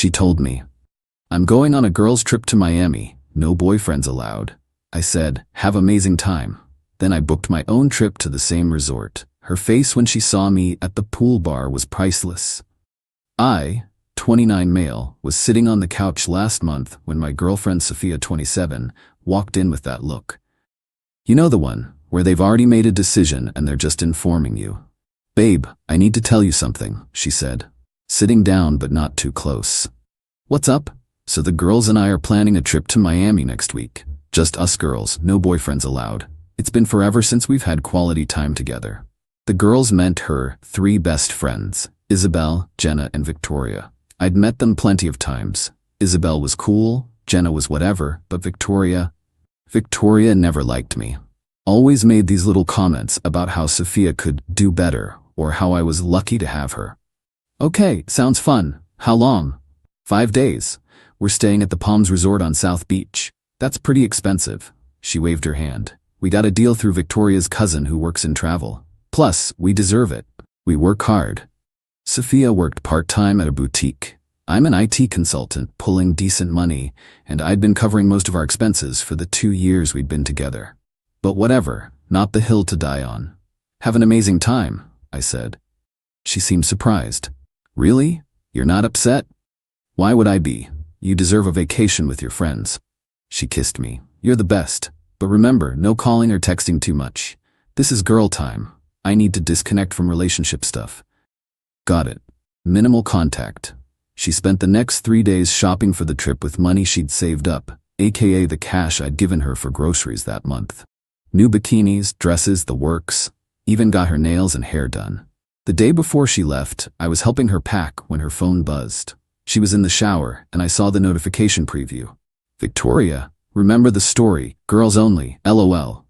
She told me, "I'm going on a girls' trip to Miami, no boyfriends allowed." I said, "Have amazing time." Then I booked my own trip to the same resort. Her face when she saw me at the pool bar was priceless. I, 29 male, was sitting on the couch last month when my girlfriend Sophia, 27, walked in with that look. You know the one, where they've already made a decision and they're just informing you. "Babe, I need to tell you something," she said, sitting down but not too close. "What's up?" "So the girls and I are planning a trip to Miami next week. Just us girls, no boyfriends allowed. It's been forever since we've had quality time together." The girls meant her 3 best friends, Isabel, Jenna, and Victoria. I'd met them plenty of times. Isabel was cool, Jenna was whatever, but Victoria never liked me. Always made these little comments about how Sophia could do better or how I was lucky to have her. "Okay, sounds fun. How long?" 5 days. We're staying at the Palms Resort on South Beach. That's pretty expensive." She waved her hand. "We got a deal through Victoria's cousin who works in travel. Plus, we deserve it. We work hard." Sophia worked part-time at a boutique. I'm an IT consultant pulling decent money, and I'd been covering most of our expenses for the 2 years we'd been together. But whatever, not the hill to die on. "Have an amazing time," I said. She seemed surprised. "Really? You're not upset?" "Why would I be? You deserve a vacation with your friends." She kissed me. "You're the best. But remember, no calling or texting too much. This is girl time. I need to disconnect from relationship stuff." "Got it. Minimal contact." She spent the next 3 days shopping for the trip with money she'd saved up, aka the cash I'd given her for groceries that month. New bikinis, dresses, the works. Even got her nails and hair done. The day before she left, I was helping her pack when her phone buzzed. She was in the shower, and I saw the notification preview. "Victoria, remember the story, girls only, LOL.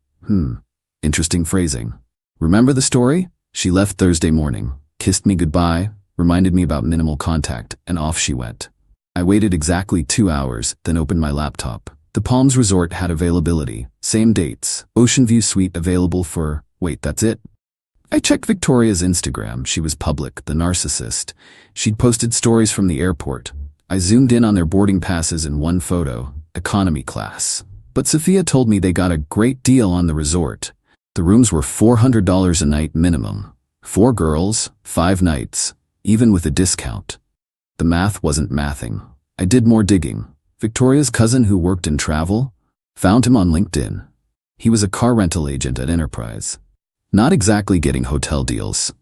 Interesting phrasing. Remember the story?" She left Thursday morning, kissed me goodbye, reminded me about minimal contact, and off she went. I waited exactly 2 hours, then opened my laptop. The Palms Resort had availability, same dates, Ocean View Suite available for, wait, that's it? I checked Victoria's Instagram. She was public, the narcissist. She'd posted stories from the airport. I zoomed in on their boarding passes in one photo, economy class. But Sophia told me they got a great deal on the resort. The rooms were $400 a night minimum. 4 girls, 5 nights, even with a discount. The math wasn't mathing. I did more digging. Victoria's cousin who worked in travel? Found him on LinkedIn. He was a car rental agent at Enterprise. Not exactly getting hotel deals.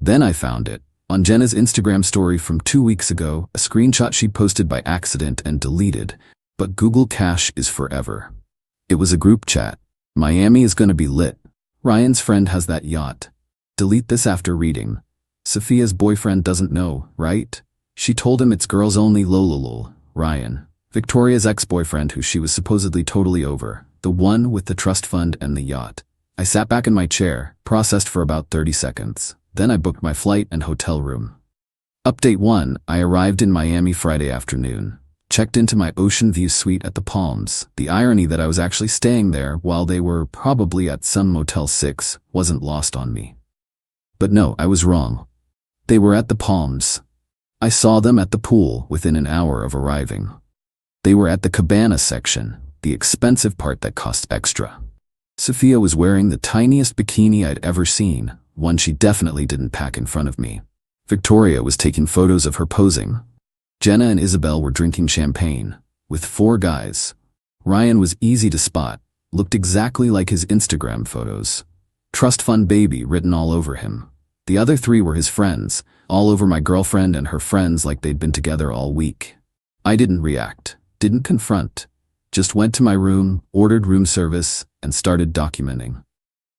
Then I found it. On Jenna's Instagram story from 2 weeks ago, a screenshot she posted by accident and deleted. But Google Cash is forever. It was a group chat. "Miami is gonna be lit. Ryan's friend has that yacht. Delete this after reading. Sophia's boyfriend doesn't know, right? She told him it's girls only lololol. Ryan. Victoria's ex-boyfriend who she was supposedly totally over. The one with the trust fund and the yacht." I sat back in my chair, processed for about 30 seconds. Then I booked my flight and hotel room. Update 1, I arrived in Miami Friday afternoon. Checked into my Ocean View Suite at the Palms. The irony that I was actually staying there while they were probably at some Motel 6 wasn't lost on me. But no, I was wrong. They were at the Palms. I saw them at the pool within an hour of arriving. They were at the cabana section, the expensive part that cost extra. Sophia was wearing the tiniest bikini I'd ever seen, one she definitely didn't pack in front of me. Victoria was taking photos of her posing. Jenna and Isabel were drinking champagne, with 4 guys. Ryan was easy to spot, looked exactly like his Instagram photos. Trust fund baby written all over him. The other 3 were his friends, all over my girlfriend and her friends like they'd been together all week. I didn't react, didn't confront, just went to my room, ordered room service, and started documenting.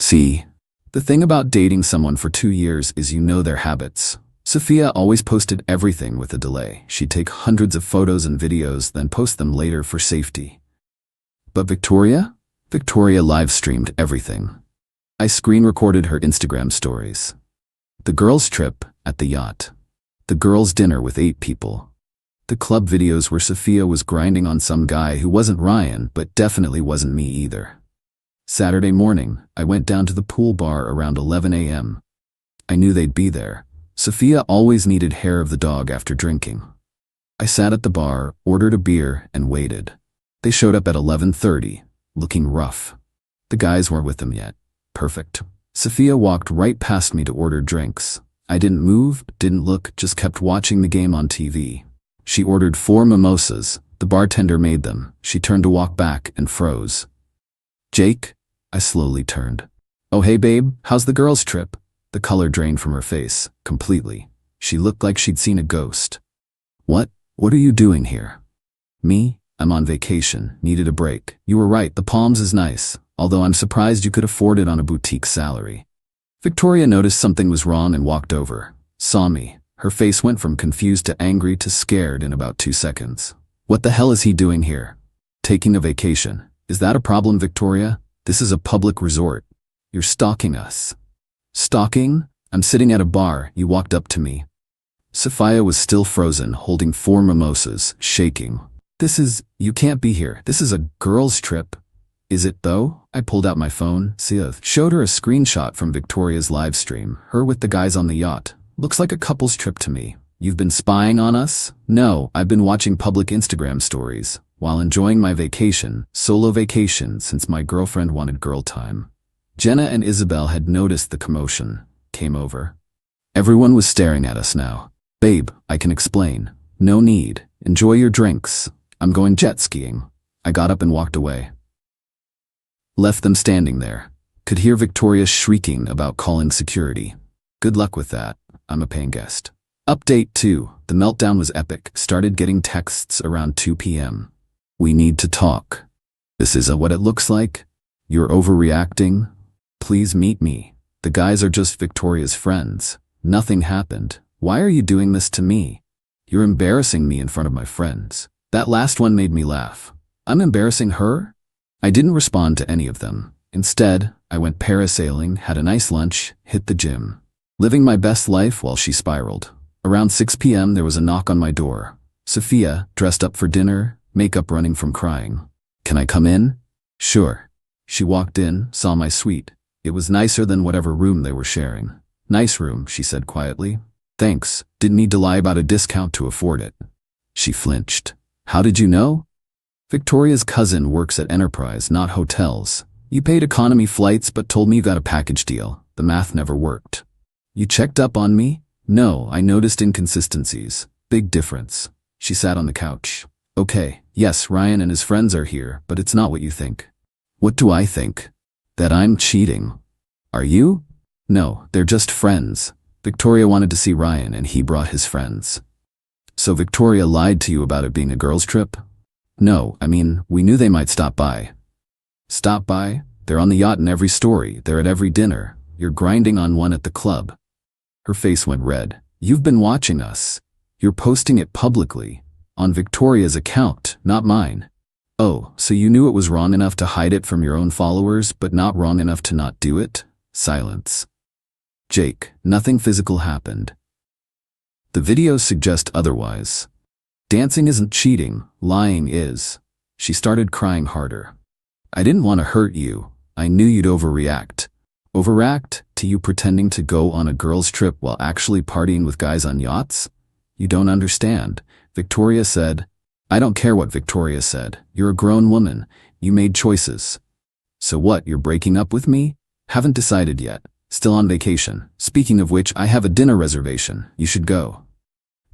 See, the thing about dating someone for 2 years is you know their habits. Sophia always posted everything with a delay. She'd take hundreds of photos and videos, then post them later for safety. But Victoria? Victoria live-streamed everything. I screen-recorded her Instagram stories. The girls' trip at the yacht. The girls' dinner with 8 people. The club videos where Sophia was grinding on some guy who wasn't Ryan, but definitely wasn't me either. Saturday morning, I went down to the pool bar around 11 a.m. I knew they'd be there. Sophia always needed hair of the dog after drinking. I sat at the bar, ordered a beer, and waited. They showed up at 11:30, looking rough. The guys weren't with them yet. Perfect. Sophia walked right past me to order drinks. I didn't move, didn't look, just kept watching the game on TV. She ordered 4 mimosas. The bartender made them. She turned to walk back and froze. Jake? I slowly turned. Oh hey babe, how's the girls' trip? The color drained from her face, completely. She looked like she'd seen a ghost. What are you doing here? Me? I'm on vacation, needed a break. You were right, the Palms is nice, although I'm surprised you could afford it on a boutique salary. Victoria noticed something was wrong and walked over. Saw me. Her face went from confused to angry to scared in about 2 seconds. What the hell is he doing here? Taking a vacation. Is that a problem, Victoria? This is a public resort. You're stalking us. Stalking? I'm sitting at a bar, you walked up to me. Sophia was still frozen, holding 4 mimosas, shaking. You can't be here. This is a girls' trip. Is it though? I pulled out my phone, showed her a screenshot from Victoria's live stream, her with the guys on the yacht. Looks like a couple's trip to me. You've been spying on us? No, I've been watching public Instagram stories, while enjoying my vacation, solo vacation since my girlfriend wanted girl time. Jenna and Isabel had noticed the commotion, came over. Everyone was staring at us now. Babe, I can explain. No need. Enjoy your drinks. I'm going jet skiing. I got up and walked away. Left them standing there. Could hear Victoria shrieking about calling security. Good luck with that. I'm a paying guest. Update 2. The meltdown was epic. Started getting texts around 2 p.m. We need to talk. This isn't what it looks like. You're overreacting. Please meet me. The guys are just Victoria's friends. Nothing happened. Why are you doing this to me? You're embarrassing me in front of my friends. That last one made me laugh. I'm embarrassing her? I didn't respond to any of them. Instead, I went parasailing, had a nice lunch, hit the gym. Living my best life while she spiraled. Around 6 p.m. there was a knock on my door. Sophia, dressed up for dinner, makeup running from crying. Can I come in? Sure. She walked in, saw my suite. It was nicer than whatever room they were sharing. Nice room, she said quietly. Thanks, didn't need to lie about a discount to afford it. She flinched. How did you know? Victoria's cousin works at Enterprise, not hotels. You paid economy flights but told me you got a package deal. The math never worked. You checked up on me? No, I noticed inconsistencies. Big difference. She sat on the couch. Okay, yes, Ryan and his friends are here, but it's not what you think. What do I think? That I'm cheating. Are you? No, they're just friends. Victoria wanted to see Ryan and he brought his friends. So Victoria lied to you about it being a girls' trip? No, I mean, we knew they might stop by. Stop by? They're on the yacht in every story, they're at every dinner. You're grinding on one at the club. Her face went red. You've been watching us. You're posting it publicly. On Victoria's account, not mine. Oh, so you knew it was wrong enough to hide it from your own followers, but not wrong enough to not do it? Silence. Jake, nothing physical happened. The videos suggest otherwise. Dancing isn't cheating, lying is. She started crying harder. I didn't want to hurt you. I knew you'd overreact. Overreact to you pretending to go on a girls' trip while actually partying with guys on yachts? You don't understand. Victoria said. I don't care what Victoria said. You're a grown woman. You made choices. So what, you're breaking up with me? Haven't decided yet. Still on vacation. Speaking of which, I have a dinner reservation. You should go.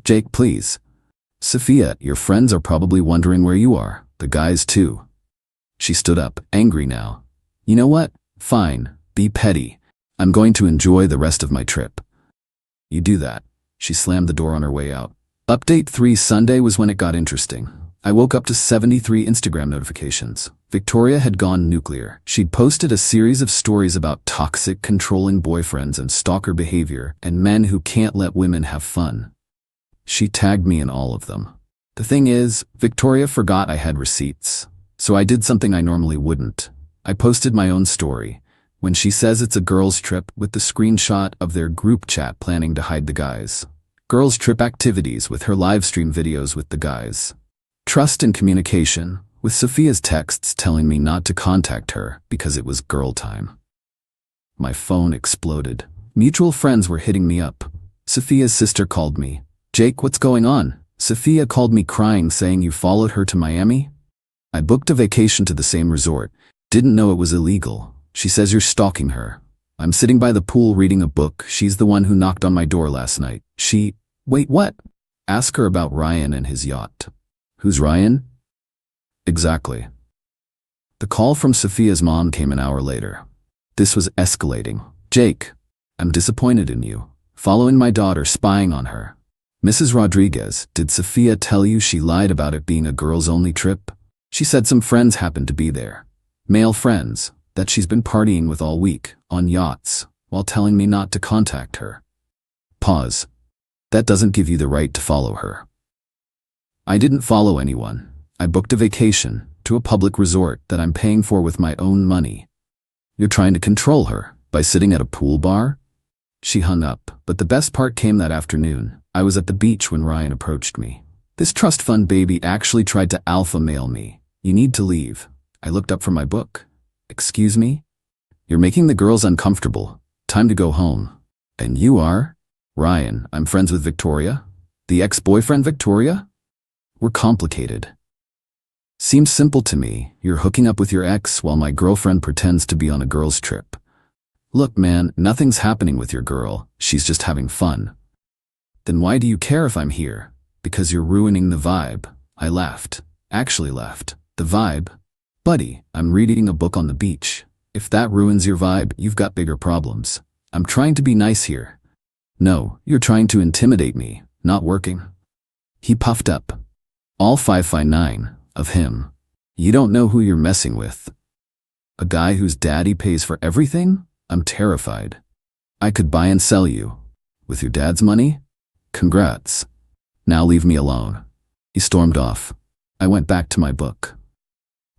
Jake, please. Sophia, your friends are probably wondering where you are. The guys too. She stood up, angry now. You know what? Fine. Be petty. I'm going to enjoy the rest of my trip. You do that. She slammed the door on her way out. Update 3. Sunday was when it got interesting. I woke up to 73 Instagram notifications. Victoria had gone nuclear. She'd posted a series of stories about toxic, controlling boyfriends and stalker behavior and men who can't let women have fun. She tagged me in all of them. The thing is, Victoria forgot I had receipts. So I did something I normally wouldn't. I posted my own story. When she says it's a girls' trip with the screenshot of their group chat planning to hide the guys. Girls' trip activities with her live stream videos with the guys. Trust and communication, with Sophia's texts telling me not to contact her because it was girl time. My phone exploded. Mutual friends were hitting me up. Sophia's sister called me. Jake, what's going on? Sophia called me crying saying you followed her to Miami? I booked a vacation to the same resort. Didn't know it was illegal. She says you're stalking her. I'm sitting by the pool reading a book. She's the one who knocked on my door last night. Wait, what? Ask her about Ryan and his yacht. Who's Ryan? Exactly. The call from Sophia's mom came an hour later. This was escalating. Jake, I'm disappointed in you. Following my daughter, spying on her. Mrs. Rodriguez, did Sophia tell you she lied about it being a girls-only trip? She said some friends happened to be there. Male friends, that she's been partying with all week, on yachts, while telling me not to contact her. Pause. That doesn't give you the right to follow her. I didn't follow anyone. I booked a vacation to a public resort that I'm paying for with my own money. You're trying to control her by sitting at a pool bar? She hung up, but the best part came that afternoon. I was at the beach when Ryan approached me. This trust fund baby actually tried to alpha male me. You need to leave. I looked up from my book. Excuse me? You're making the girls uncomfortable. Time to go home. And you are? Ryan, I'm friends with Victoria. The ex-boyfriend Victoria? We're complicated. Seems simple to me. You're hooking up with your ex while my girlfriend pretends to be on a girls' trip. Look, man, nothing's happening with your girl. She's just having fun. Then why do you care if I'm here? Because you're ruining the vibe. I laughed. Actually left. The vibe? Buddy, I'm reading a book on the beach. If that ruins your vibe, you've got bigger problems. I'm trying to be nice here. No, you're trying to intimidate me. Not working. He puffed up. All 5'9" of him. You don't know who you're messing with. A guy whose daddy pays for everything? I'm terrified. I could buy and sell you. With your dad's money? Congrats. Now leave me alone. He stormed off. I went back to my book.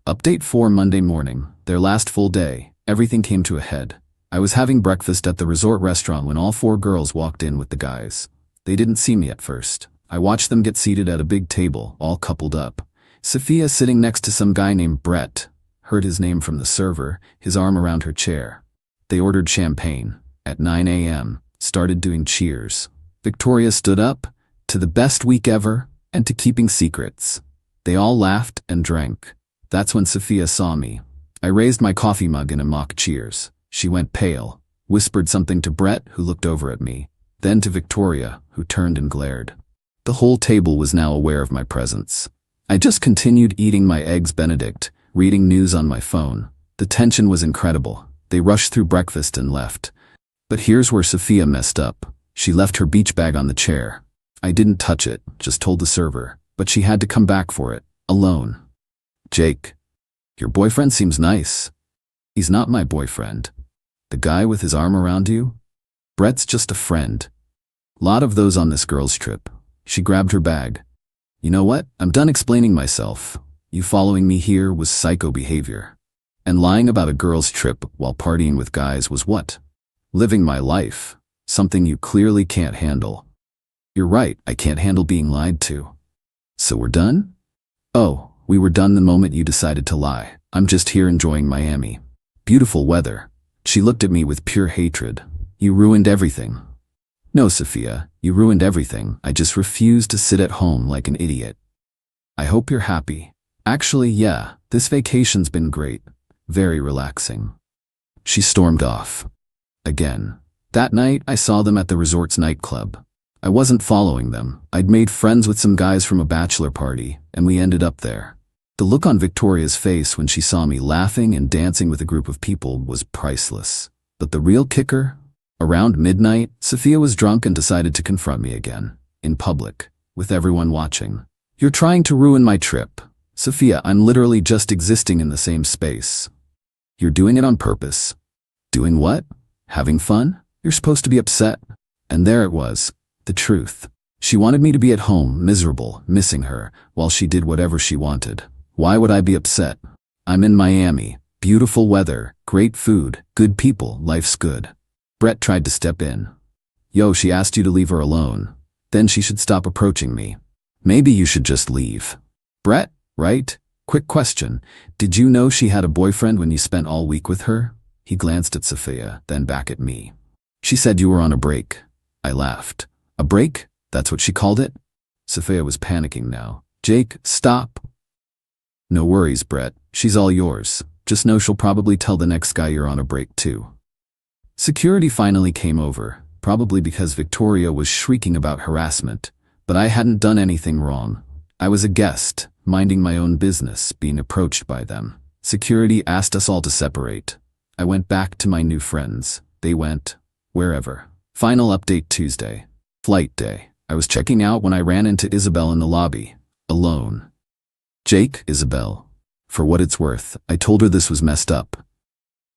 Update 4 Monday morning, their last full day, everything came to a head. I was having breakfast at the resort restaurant when all 4 girls walked in with the guys. They didn't see me at first. I watched them get seated at a big table, all coupled up. Sophia sitting next to some guy named Brett. Heard his name from the server, his arm around her chair. They ordered champagne. At 9 a.m., started doing cheers. Victoria stood up, to the best week ever, and to keeping secrets. They all laughed and drank. That's when Sophia saw me. I raised my coffee mug in a mock cheers. She went pale, whispered something to Brett, who looked over at me, then to Victoria, who turned and glared. The whole table was now aware of my presence. I just continued eating my eggs Benedict, reading news on my phone. The tension was incredible. They rushed through breakfast and left. But here's where Sophia messed up. She left her beach bag on the chair. I didn't touch it, just told the server, but she had to come back for it, alone. Jake, your boyfriend seems nice. He's not my boyfriend. The guy with his arm around you? Brett's just a friend. Lot of those on this girl's trip. She grabbed her bag. You know what? I'm done explaining myself. You following me here was psycho behavior. And lying about a girl's trip while partying with guys was what? Living my life. Something you clearly can't handle. You're right, I can't handle being lied to. So we're done? Oh, we were done the moment you decided to lie. I'm just here enjoying Miami. Beautiful weather. She looked at me with pure hatred. You ruined everything. No, Sophia, you ruined everything. I just refuse to sit at home like an idiot. I hope you're happy. Actually, yeah, this vacation's been great. Very relaxing. She stormed off. Again. That night, I saw them at the resort's nightclub. I wasn't following them. I'd made friends with some guys from a bachelor party, and we ended up there. The look on Victoria's face when she saw me laughing and dancing with a group of people was priceless. But the real kicker? Around midnight, Sophia was drunk and decided to confront me again, in public, with everyone watching. You're trying to ruin my trip. Sophia, I'm literally just existing in the same space. You're doing it on purpose. Doing what? Having fun? You're supposed to be upset. And there it was, the truth. She wanted me to be at home, miserable, missing her, while she did whatever she wanted. Why would I be upset? I'm in Miami. Beautiful weather, great food, good people, life's good. Brett tried to step in. Yo, she asked you to leave her alone. Then she should stop approaching me. Maybe you should just leave. Brett, right? Quick question. Did you know she had a boyfriend when you spent all week with her? He glanced at Sophia, then back at me. She said you were on a break. I laughed. A break? That's what she called it? Sophia was panicking now. Jake, stop. No worries, Brett. She's all yours. Just know she'll probably tell the next guy you're on a break too. Security finally came over, probably because Victoria was shrieking about harassment, but I hadn't done anything wrong. I was a guest, minding my own business, being approached by them. Security asked us all to separate. I went back to my new friends. They went wherever. Final update Tuesday. Flight day. I was checking out when I ran into Isabel in the lobby, alone. Jake, Isabel. For what it's worth, I told her this was messed up.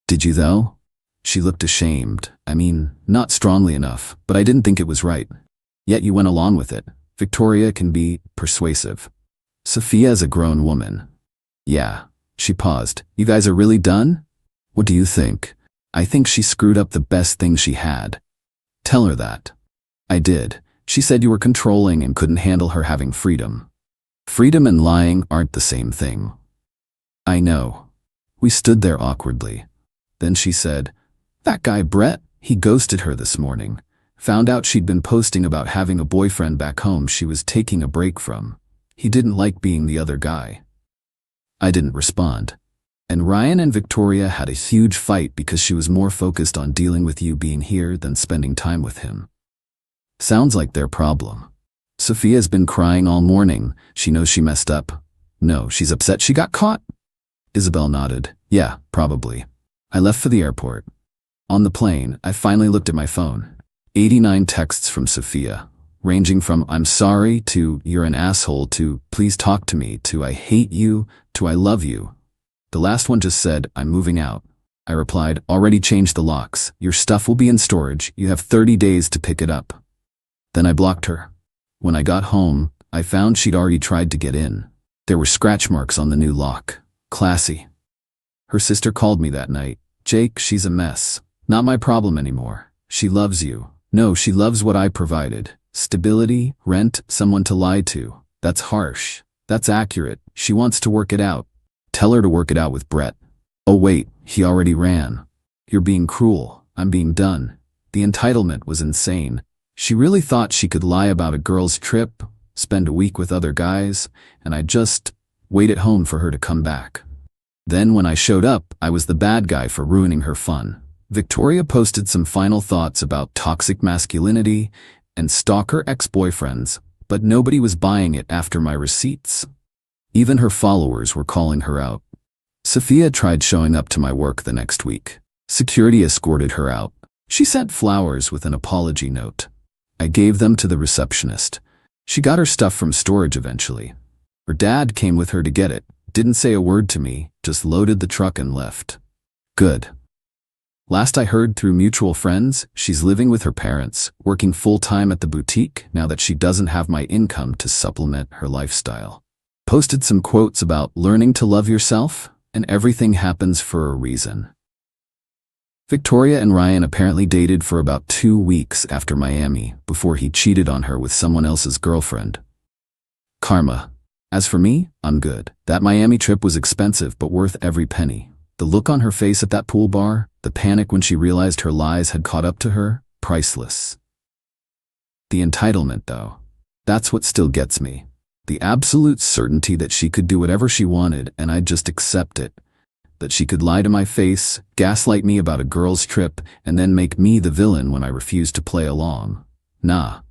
Did you though? She looked ashamed. I mean, not strongly enough, but I didn't think it was right. Yet you went along with it. Victoria can be persuasive. Sophia is a grown woman. Yeah. She paused. You guys are really done? What do you think? I think she screwed up the best thing she had. Tell her that. I did. She said you were controlling and couldn't handle her having freedom. Freedom and lying aren't the same thing. I know. We stood there awkwardly. Then she said, that guy Brett, he ghosted her this morning. Found out she'd been posting about having a boyfriend back home she was taking a break from. He didn't like being the other guy. I didn't respond. And Ryan and Victoria had a huge fight because she was more focused on dealing with you being here than spending time with him. Sounds like their problem. Sophia's been crying all morning. She knows she messed up. No, she's upset she got caught. Isabel nodded. Yeah, probably. I left for the airport. On the plane, I finally looked at my phone. 89 texts from Sophia, ranging from I'm sorry to you're an asshole to please talk to me to I hate you to I love you. The last one just said, I'm moving out. I replied, already changed the locks. Your stuff will be in storage. You have 30 days to pick it up. Then I blocked her. When I got home, I found she'd already tried to get in. There were scratch marks on the new lock. Classy. Her sister called me that night. Jake, she's a mess. Not my problem anymore. She loves you. No, she loves what I provided. Stability, rent, someone to lie to. That's harsh. That's accurate. She wants to work it out. Tell her to work it out with Brett. Oh wait, he already ran. You're being cruel. I'm being done. The entitlement was insane. She really thought she could lie about a girl's trip, spend a week with other guys, and I'd just wait at home for her to come back. Then when I showed up, I was the bad guy for ruining her fun. Victoria posted some final thoughts about toxic masculinity and stalker ex-boyfriends, but nobody was buying it after my receipts. Even her followers were calling her out. Sophia tried showing up to my work the next week. Security escorted her out. She sent flowers with an apology note. I gave them to the receptionist. She got her stuff from storage eventually. Her dad came with her to get it, didn't say a word to me, just loaded the truck and left. Good. Last I heard through mutual friends, she's living with her parents, working full-time at the boutique now that she doesn't have my income to supplement her lifestyle. Posted some quotes about learning to love yourself, and everything happens for a reason. Victoria and Ryan apparently dated for about 2 weeks after Miami before he cheated on her with someone else's girlfriend. Karma. As for me, I'm good. That Miami trip was expensive but worth every penny. The look on her face at that pool bar, the panic when she realized her lies had caught up to her, priceless. The entitlement, though, that's what still gets me. The absolute certainty that she could do whatever she wanted and I'd just accept it. That she could lie to my face, gaslight me about a girl's trip, and then make me the villain when I refused to play along. Nah.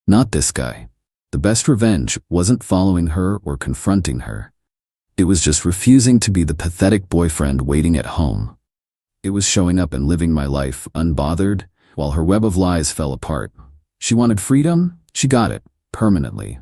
Not this guy. The best revenge wasn't following her or confronting her. It was just refusing to be the pathetic boyfriend waiting at home. It was showing up and living my life unbothered while her web of lies fell apart. She wanted freedom, she got it, permanently.